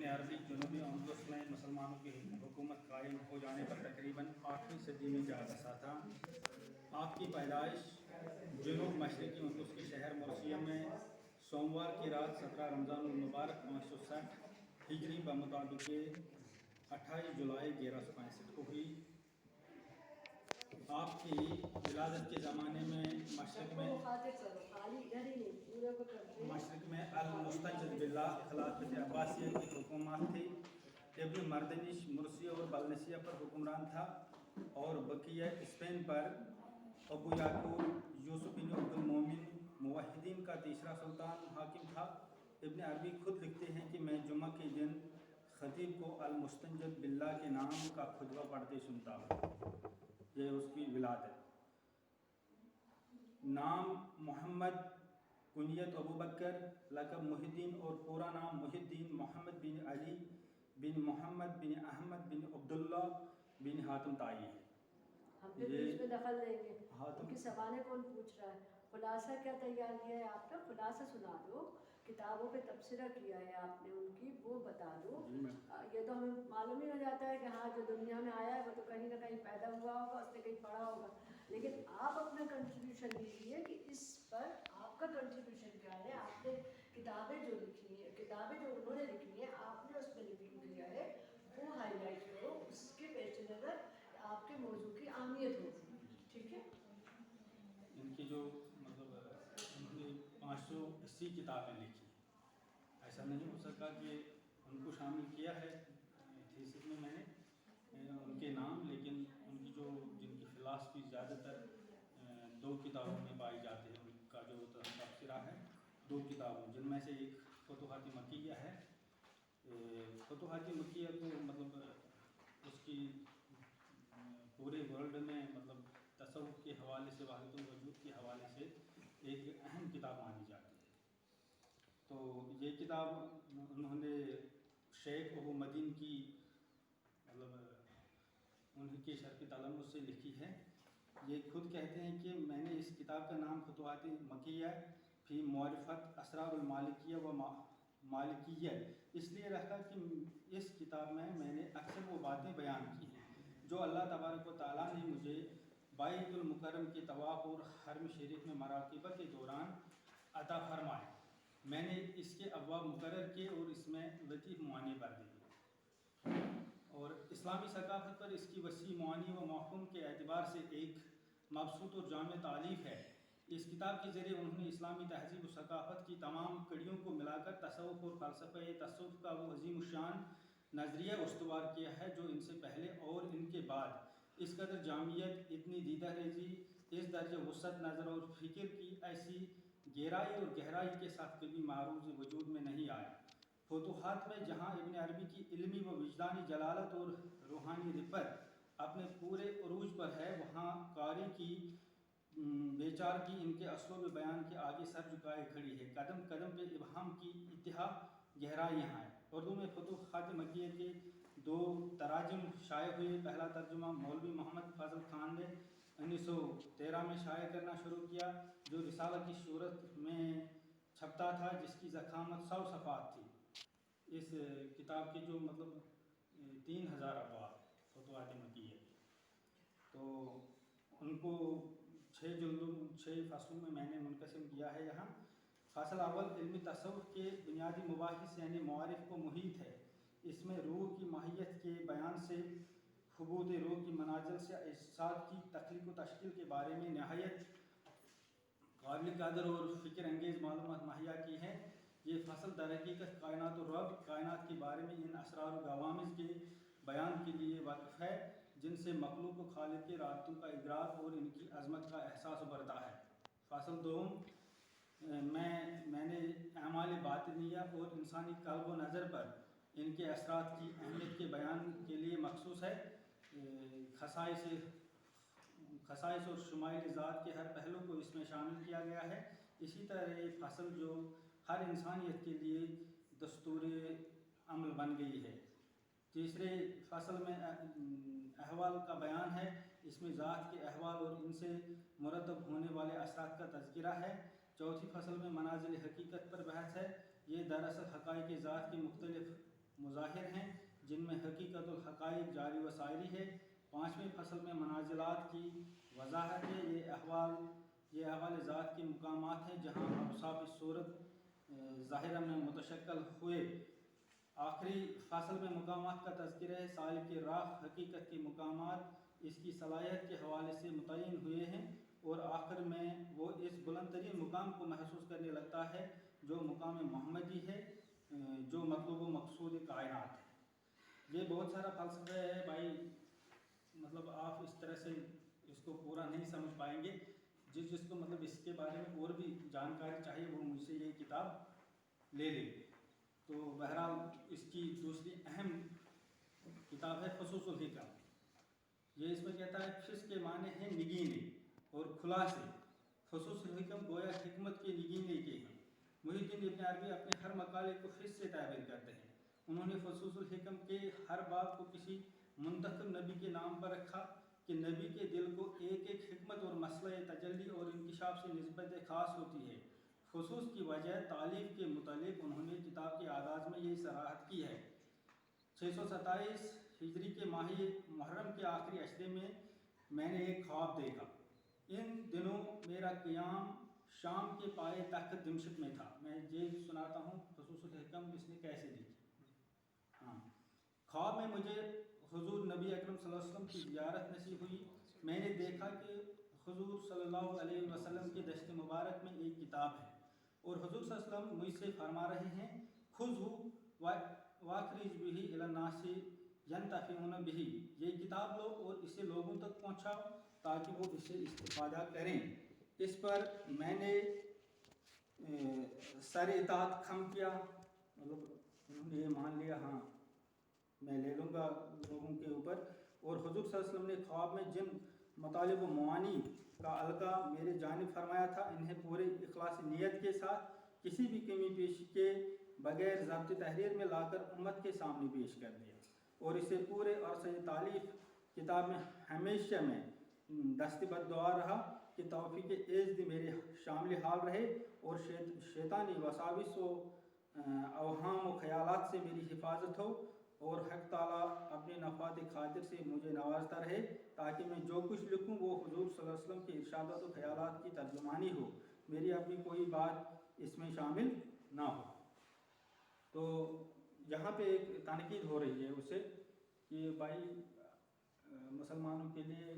इब्न अरबी जनूबी अंदलुस में मुसलमानों की हुकूमत कायम हो जाने पर तकरीबन 8वीं सदी में जा बसा था। आपकी पैदाइश जनूब मशरक़ी अंदलुस के शहर मुर्सिया में सोमवार की रात 17 रमज़ान मुबारक 560 हिजरी बमुताबिक 28 जुलाई 1165 को हुई। आपकी विलादत के ज़माने में मशरक़ में अल-मुस्तंजद बिल्लाह खिलाफत अब्बासिया की हुकूमत थी। इब्न मर्दनिश मुर्सिया और बलनसिया पर हुक्मरान था और बकिया स्पेन पर अबू याकूब यूसुफ बिन अब्दुल मोमिन मुवहिदीन का तीसरा सुल्तान हाकिम था। इब्न अरबी खुद लिखते हैं कि मैं जुम्मा के दिन खतीब को अल-मुस्तंजद बिल्लाह के नाम का खुतबा पढ़ते सुनता हूँ। ये उसकी विलादत। नाम मोहम्मद, कुनियत अबू बकर, लक़ब मुहिद्दीन और पूरा नाम मुहिद्दीन मोहम्मद बिन अली बिन मोहम्मद बिन अहमद बिन अब्दुल्ला बिन हातिम ताई है। हम बीच में दखल देंगे। उनकी सवालें कौन पूछ रहा है? खुलासा क्या तैयार किया है आपका? खुलासा सुना दो। किताबों पे तबसरा किया है आपने उनकी, वो बता दो। ये तो हमें मालूम ही हो जाता है कि हाँ, जो दुनिया में आया है वो तो कहीं ना कहीं पैदा हुआ होगा, उसने कहीं पढ़ा होगा। लेकिन आप अपना कंट्रीब्यूशन दीजिए कि इस पर आपका कंट्रीब्यूशन क्या है। आपने किताबें जो लिखी है, किताबें जो उन्होंने लिखी है, आपने उसमें लिख दिया है, वो हाईलाइट करो। उसके पेश नज़र आपके मौजू की अहमियत होती है। ठीक है। इनकी जो मतलब उन्होंने 580 किताबें लिखी। ऐसा नहीं हो सका कि उनको शामिल किया है थीसिस में मैंने उनके नाम, लेकिन उनकी जो जिनकी फ़िलासफ़ी ज़्यादातर 2 किताबों में पाई जाती है। उनका जो तबसरा है 2 किताबों, जिनमें से एक फतुहात मक्किया है। फतुहात मक्किया तो मतलब उसकी पूरे वर्ल्ड में मतलब तसव्वुफ़ के हवाले से, वाहिदुल वजूद के हवाले से एक अहम किताब मानी जाती है। तो ये किताब उन्होंने शेख अबू मदीन की मतलब उनके शर्फ़ तलम्मुस से लिखी है। ये खुद कहते हैं कि मैंने इस किताब का नाम फतुहात मक्किया फ़ी मारिफ़त असरारुल मालिकिया व मालिकिया इसलिए रखा कि इस किताब में मैंने अक्सर वो बातें बयान की हैं जो अल्लाह तबारक व तआला ने मुझे बैतुल मुकर्रम के तवाफ़ और हरम शरीफ में मराक़िबा के दौरान अता फरमाए। मैंने इसके अबवाब मुकर्रर किए और इसमें लतीफ़ मुआनी भर दिए और इस्लामी सकाफ़त पर इसकी वसी मुआनी व मफ़हूम के एतबार से एक मबसूत और जामे तालीफ़ है। इस किताब के ज़रिए उन्होंने इस्लामी तहज़ीब व सकाफ़त की तमाम कड़ियों को मिलाकर तसव्वुफ़ और फ़लसफ़े तसव्वुफ़ का वो अज़ीम शान नज़रिया उस्तवार किया है जो इनसे पहले और इनके बाद इस कदर जामियत, इतनी दीदा रेज़ी, इस दर्जे वुसअत नज़र और फ़िक्र की ऐसी गहराई और गहराई के साथ कभी मारूज़ वजूद में नहीं आया। फतुहात में जहाँ इब्न अरबी की इल्मी व विजदानी जलालत और रूहानी रिफ़त अपने पूरे उरूज पर है, वहाँ कारी की बेचार की इनके असलोब बयान के आगे सर झुकाए खड़ी है। कदम कदम पे इबहाम की इंतहा गहराइयाँ हैं। उर्दू में फतुहात मक्किया के 2 तराजुम शाये हुए। पहला तर्जुमा मौलवी मोहम्मद फ़ज़ल ख़ान ने 1913 में शाये करना शुरू किया, जो रिसाला की सूरत में छपता था, जिसकी ज़ख़ामत 100 सफ़हात थी। इस किताब के जो मतलब 3000 अबवाब फतुहात मक्किया की, तो उनको 6 फ़सलों में मैंने मुनक़सिम किया है। यहाँ फ़सल अव्वल इल्मी तसव्वुफ़ के बुनियादी मबाहिस यानी मआरिफ़ को मुहीत है। इसमें रूह की माहियत के बयान से हुबूत रूह की मनाज़िल से अजसाद की तख्लीक़ व तश्कील के बारे में नहायत काबिल कदर और फ़िक्र अंगेज़ मालूमात मुहैया की है। ये फ़सल दरहक़ीक़त कायनात और रब कायनात के बारे में इन असरार व गवामिज़ के बयान के लिए वाक़िफ़ है, जिनसे मखलूक़ व खालिक़ के राबतों का इदराक और इनकी अज़मत का एहसास उभरता है। फ़सल दोम मैंने अमाल बातिनिया और इंसानी क़ल्ब व नज़र पर इनके असरात की अहमियत के बयान के लिए मखसूस है। खसाइस और शुमाइल ज़ात के हर पहलू को इसमें शामिल किया गया है। इसी तरह ये फ़सल जो हर इंसानियत के लिए दस्तूर अमल बन गई है। तीसरे फ़सल में अहवाल का बयान है। इसमें ज़ात के अहवाल और इनसे मुरतब होने वाले असरात का तज़किरा है। चौथी फ़सल में मनाज़िल हकीकत पर बहस है। ये दरअसल हक़ाइक़ ज़ात की मुख्तलिफ़ مظاہر ہیں جن میں حقیقت الحقائق جاری و ساری ہے۔ 5ویں فصل میں منازلات کی وضاحت ہے۔ یہ احوال ذات کے مقامات ہیں جہاں اوصاف اس صورت ظاہرہ میں متشکل ہوئے۔ آخری فصل میں مقامات کا تذکرہ ہے۔ سالک کی راہ حقیقت کے مقامات اس کی صلاحیت کے حوالے سے متعین ہوئے ہیں، اور آخر میں وہ اس بلند ترین مقام کو محسوس کرنے لگتا ہے جو مقام محمدی ہے، جو مطلوب و مقصود کائنات ہے۔ یہ بہت سارا فلسفہ ہے بھائی، مطلب آپ اس طرح سے اس کو پورا نہیں سمجھ پائیں گے۔ جس کو مطلب اس کے بارے میں اور بھی جانکاری چاہیے وہ مجھ سے یہ کتاب لے لے۔ تو بہرحال اس کی دوسری اہم کتاب ہے خصوص الحکم۔ یہ اس میں کہتا ہے فس کے معنی ہیں نگینے اور خلاصے۔ خصوص الحکم گویا حکمت کے نگینے کے ہیں۔ محی الدین ابن عربی اپنے ہر مقالے کو فس سے تعبیر کرتے ہیں۔ انہوں نے خصوص الحکم کے ہر باب کو کسی منتخب نبی کے نام پر رکھا کہ نبی کے دل کو ایک ایک حکمت اور مسئلہ تجلی اور انکشاف سے نسبت خاص ہوتی ہے۔ خصوص کی وجہ تعلیف کے متعلق انہوں نے کتاب کے آغاز میں یہ صراحت کی ہے۔ 627 ہجری کے ماہ محرم کے آخری عشرے میں نے ایک خواب دیکھا۔ ان دنوں میرا قیام شام کے پائے تخت دمشق میں تھا۔ میں یہ سناتا ہوں خصوص الحکم اس نے کیسے دیکھی۔ خواب میں مجھے حضور نبی اکرم صلی اللہ علیہ وسلم کی زیارت نصیب ہوئی۔ میں نے دیکھا کہ حضور صلی اللہ علیہ وسلم کے دشت مبارک میں ایک کتاب ہے، اور حضور صلی اللہ علیہ وسلم مجھ سے فرما رہے ہیں خذہ واخرج بہ الی الناس ینتفعون بہ، یہ کتاب لو اور اسے لوگوں تک پہنچاؤ تاکہ وہ اسے استفادہ کریں۔ اس پر میں نے سر اطاعت خم کیا، مطلب انہوں نے یہ مان لیا ہاں میں لے لوں گا لوگوں کے اوپر۔ اور حضور صلی اللہ علیہ وسلم نے خواب میں جن مطالب و معانی کا القاء میرے جانب فرمایا تھا انہیں پورے اخلاص نیت کے ساتھ کسی بھی کمی بیشی کے بغیر ضبط تحریر میں لا کر امت کے سامنے پیش کر دیا، اور اسے پورے عرصہ تعلیف کتاب میں ہمیشہ میں دست بددعا رہا کہ توفیق عزت میرے شامل حال رہے، اور شیطانی وساوس و اوہام و خیالات سے میری حفاظت ہو، اور حق تعالیٰ اپنے نفعات خاطر سے مجھے نوازتا رہے تاکہ میں جو کچھ لکھوں وہ حضور صلی اللہ علیہ وسلم کے ارشادات و خیالات کی ترجمانی ہو، میری اپنی کوئی بات اس میں شامل نہ ہو۔ تو یہاں پہ ایک تنقید ہو رہی ہے اسے کہ بھائی مسلمانوں کے لیے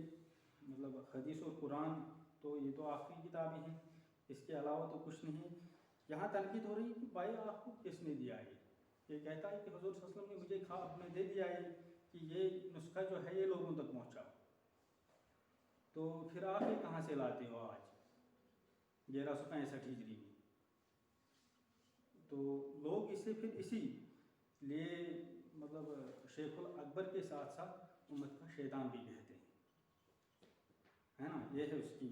مطلب حدیث اور قرآن تو یہ تو آخری کتابیں ہیں، اس کے علاوہ تو کچھ نہیں۔ یہاں تنقید ہو رہی ہے کہ بھائی آپ کو کس نے دیا ہے؟ یہ کہتا ہے کہ حضور صلی اللہ علیہ وسلم نے مجھے خواب میں دے دیا ہے کہ یہ نسخہ جو ہے یہ لوگوں تک پہنچاؤ، تو پھر آپ یہ کہاں سے لاتے ہو آج 1165 ہجری میں؟ تو لوگ اسے پھر اسی لیے مطلب شیخ الاکبر کے ساتھ ساتھ امت کا شیطان بھی کہتے ہیں، ہے نا، یہ ہے اس کی۔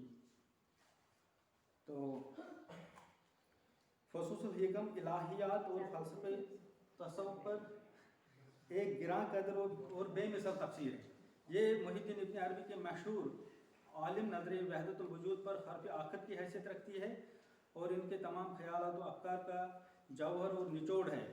تو خصوص الحکم الہیات اور فلسفے تصوف پر ایک گراں قدر اور بے مثال تفسیر ہے۔ یہ محی الدین ابن عربی کے مشہور عالم نظریہ وحدت الوجود پر حرف آخر کی حیثیت رکھتی ہے، اور ان کے تمام خیالات و افکار کا جوہر اور نچوڑ ہے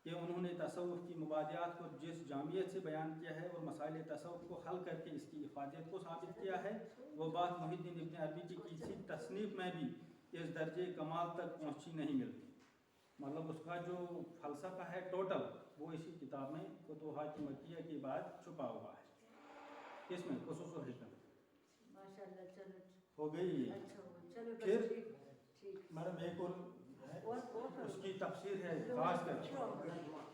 کہ انہوں نے تصوف کی مبادیات کو جس جامعیت سے بیان کیا ہے اور مسائل تصوف کو حل کر کے اس کی افادیت کو ثابت کیا ہے، وہ بات محی الدین ابن عربی کی کسی تصنیف میں بھی اس درجے کمال تک پہنچی نہیں ملتی۔ مطلب اس کا جو فلسفہ ہے ٹوٹل وہ اسی کتاب میں فتوحات مکیہ کے بعد چھپا ہوا ہے، اس میں خصوص الحکم۔ ماشاءاللہ، چلو ہو گئی۔ اچھا چلو پھر ٹھیک میڈم ایک اور اس کی تفسیر ہے، خاص کر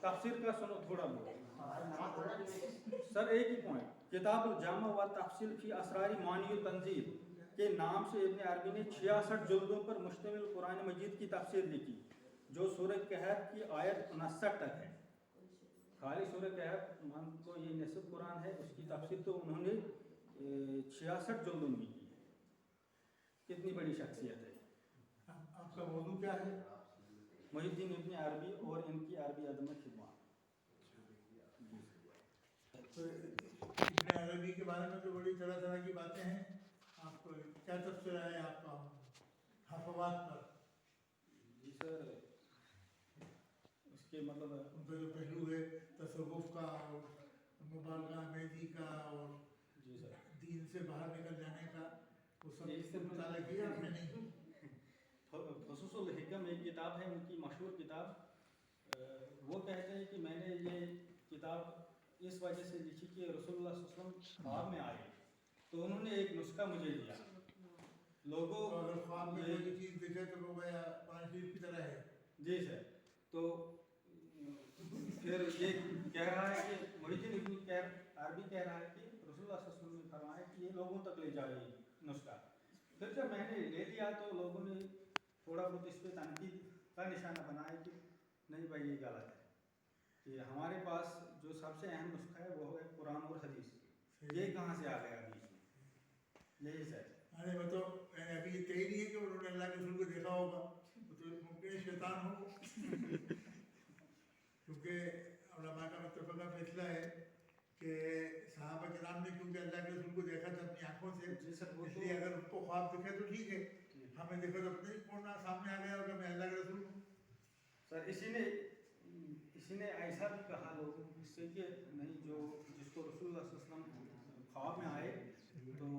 تفسیر کا سنو تھوڑا بہت سر۔ ایک ہی پوائنٹ، کتاب الجامع و تفصیل فی اسرار معانی التنزیل کے نام سے ابن عربی نے 66 جلدوں پر مشتمل قرآن مجید کی تفسیر لکھی جو سورہ کہف کی آیت 59 تک ہے۔ خالی سورہ کہف مان کو یہ نصف قرآن ہے، اس کی تفسیر تو انہوں نے 66 جلدوں میں کی ہے۔ کتنی بڑی شخصیت ہے۔ آپ کا موضوع کیا ہے؟ محی الدین ابن عربی اور ان کی عربی ادب میں خدمات۔ تو ابن عربی کے بارے میں تو بڑی طرح طرح کی باتیں ہیں، آپ کو کیا تبصرہ ہے آپ کا حفوات پر؟ جی سر، اس उसके मतलब उनका जो पहलू है तसव्वुफ का और मुबालगा मेहदी का और जी सर दीन से बाहर निकल जाने का, वो सब ये इससे मुताला किया आपने? नहीं। फ़ुसूसुल हिकम एक किताब है उनकी मशहूर किताब, वो कहते हैं कि मैंने ये किताब इस वजह से लिखी कि रसूलुल्लाह सल्लल्लाहु अलैहि वसल्लम ख्वाब में आए तो उन्होंने एक नुस्खा मुझे दिया। लोगों तो अगर ख्वाब में कोई चीज़ दिखे तो वो गया कुरान शरीफ की तरह है। जी सर, तो फिर ये कह रहा है कि मुहिद्दीन इब्न अरबी कह रहा है कि रसूलुल्लाह सल्लल्लाहु अलैहि वसल्लम ने फरमाया कि ये लोगों तक ले जाओ ये नुस्खा। फिर जब मैंने ले लिया तो लोगों ने थोड़ा बहुत इस पर तनकीद का निशाना बनाया कि नहीं भाई ये गलत है, कि हमारे पास जो सबसे अहम नुस्खा है वो है कुरान और हदीस, ये कहाँ से आ गया बीच में? यही सर। अरे वो तो अभी ये कही नहीं है कि उन्होंने अल्लाह के रसूल को देखा होगा, वो तो मुमकिन है शैतान हो। क्योंकि उलमा का मुत्तफ़क़ा फैसला है कि सहाबा किराम ने क्योंकि अल्लाह के रसूल को देखा था अपनी आंखों से, इसलिए अगर उनको ख्वाब दिखे तो ठीक है, हमें देखो तो पता नहीं कौन सामने आ गया होगा मैं अल्लाह के रसूल हूँ। सर इसी ने ऐसा भी कहा लोगों से कि नहीं, जो जिसको रसूलुल्लाह सल्लल्लाहु अलैहि वसल्लम ख्वाब में आए तो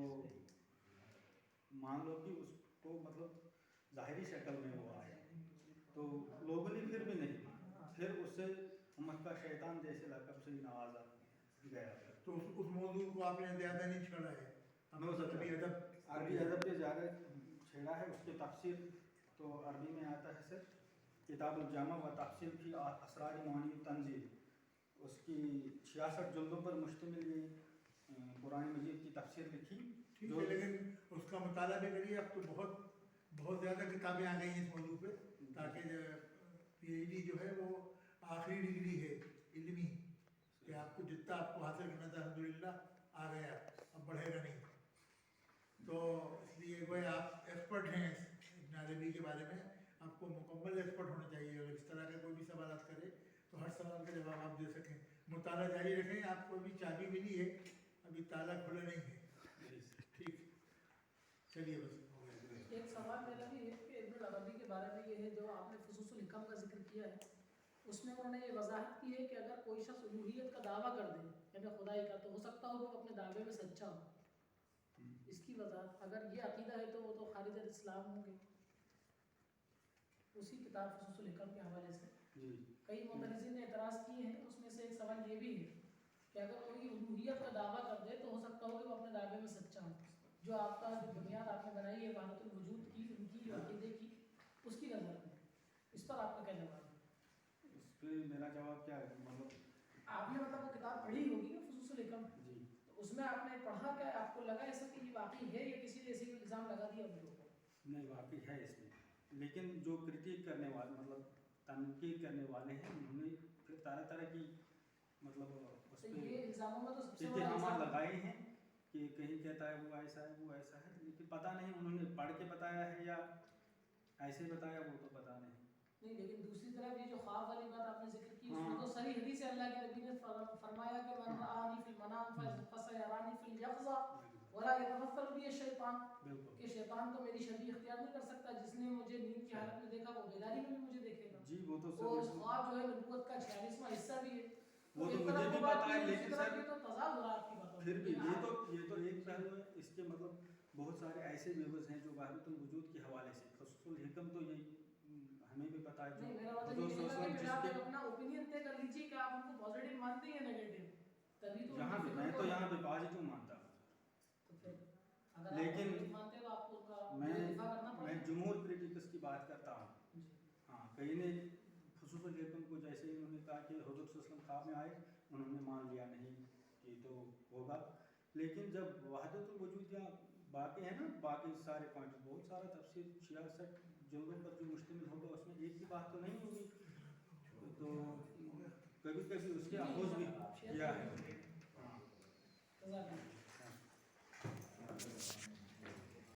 मान लो कि उसको मतलब ज़ाहिरी शक्ल में वो आए, तो लोगों ने फिर भी नहीं, फिर उससे उम्मत का शैतान जैसे लक़ब से ही नवाजा गया। तो उस मौजूद को आपने ज़्यादा नहीं छेड़ा है, अरबी अदब के ज़्यादा छेड़ा है। उसकी तफसीर तो अरबी में आता है सर, किताबुल जामा व तफसील फी असरार मानी तंजील, उसकी 66 जुल्दों पर मुश्तमिल ये कुरान मजीद की तफसीर लिखी। ठीक है, लेकिन उसका मुताला भी करिए। अब तो बहुत ज़्यादा किताबें आ गई हैं इस मौजू पे, ताकि PhD जो है वो आखिरी डिग्री है इल्मी, कि आपको जितना आपको हासिल करना था अल्हम्दुलिल्लाह आ गया, अब बढ़ेगा नहीं। तो इसलिए कोई आप एक्सपर्ट हैं इब्न अरबी के बारे में, आपको मुकम्मल एक्सपर्ट होना चाहिए। और इस तरह के कोई भी सवाल करे तो हर सवाल का जवाब आप दे सकें। मुताला जारी रखें, आपको अभी चाबी मिली है, अभी ताला खुला नहीं है। ठीक, चलिए बस हो गया। एक सवाल मेरा भी है कि इब्न अरबी के बारे में ये है, जो आपने फ़ुसूसुल हिकम का जिक्र किया है, उसमें उन्होंने ये वजाहत की है कि अगर कोई शख्स उलूहियत का दावा कर दे यानी खुदाई का, तो हो सकता हो वो अपने दावे में सच्चा हो। इसकी वजाहत, अगर ये अकीदा है तो वो तो खारिज इस्लाम होंगे। उसी किताब फ़ुसूसुल हिकम के हवाले से कई मुतनज़्ज़िन ने एतराज़ किए हैं, उसमें से एक सवाल ये भी है कि अगर कोई उलूहियत का दावा कर दे तो हो सकता हो कि वो अपने दावे में सच्चा हो। जो आपका जो बुनियाद आपने बनाई है वहदतुल वजूद की, उनकी अकीदे की, उसकी नज़र में इस पर आपका क्या जवाब है? इस पर मेरा जवाब क्या है, मतलब आपने मतलब वो किताब पढ़ी होगी ना फ़ुसूसुल हिकम जी, तो उसमें आपने पढ़ा क्या, आपको लगा ऐसा कि ये वाकई है या किसी ने ऐसे इल्ज़ाम लगा दिया उन लोगों को? नहीं, वाकई है इसमें, लेकिन जो क्रिटिक करने वाले मतलब तनकीद करने वाले हैं उन्होंने फिर तरह तरह की मतलब उस पर ये इल्ज़ामों में तो सबसे बड़ा इत्तेहामात इल्ज़ाम लगाए हैं कि कहीं कहता है वो ऐसा है वो ऐसा है, लेकिन पता नहीं उन्होंने पढ़ के बताया है या ऐसे बताया, वो तो पता नहीं। नहीं, लेकिन दूसरी तरफ ये जो ख्वाब वाली बात आपने जिक्र की, उसमें तो सही हदीस है, अल्लाह के नबी ने फरमाया कि मन रानी फिल मनाम फसयरानी फिल यक़ज़ा वला यतमस्सल बि शैतान, कि शैतान तो मेरी शबीह इख्तियार नहीं कर सकता, जिसने मुझे नींद की हालत में देखा वो बेदारी में भी मुझे देखेगा जी, वो तो और ख्वाब जो है नबूवत का 46वां हिस्सा भी है। वो तो मुझे भी पता है, लेकिन सर तो तज़ाद हो रहा आपकी बातों में। फिर भी ये तो एक पहलू है, इसके मतलब बहुत सारे ऐसे व्यूवर्स हैं जो वहदतुल वजूद के हवाले से फ़ुसूसुल हिकम तो ये हमें भी पता है। नहीं, मेरा मतलब ये है कि आप अपना ओपिनियन तय कर लीजिए कि आप उनको पॉजिटिव मानते हैं या नेगेटिव, तभी तो यहाँ पे मैं तो यहाँ पे पॉजिटिव मानता हूँ, तो फिर अगर लेकिन आप मानते हो आपको उसका मैं दिफा करना पड़ेगा। जमहूर क्रिटिक्स की बात करता हूँ। हाँ, कई ने फ़ुसूसुल हिकम को जैसे ही उन्होंने कहा कि हुज़ूर सल्लल्लाहु अलैहि वसल्लम ख्वाब में आए, उन्होंने मान लिया नहीं ये तो होगा, लेकिन जब वहदतुल वजूद या बाकी है ना, बाकी सारे पॉइंट बहुत सारा तफसीर 66 जुल्दों पर जो मुश्तमिल होगा उसमें एक ही बात तो नहीं होगी, तो कभी कभी उसके अपोज भी किया है। हाँ।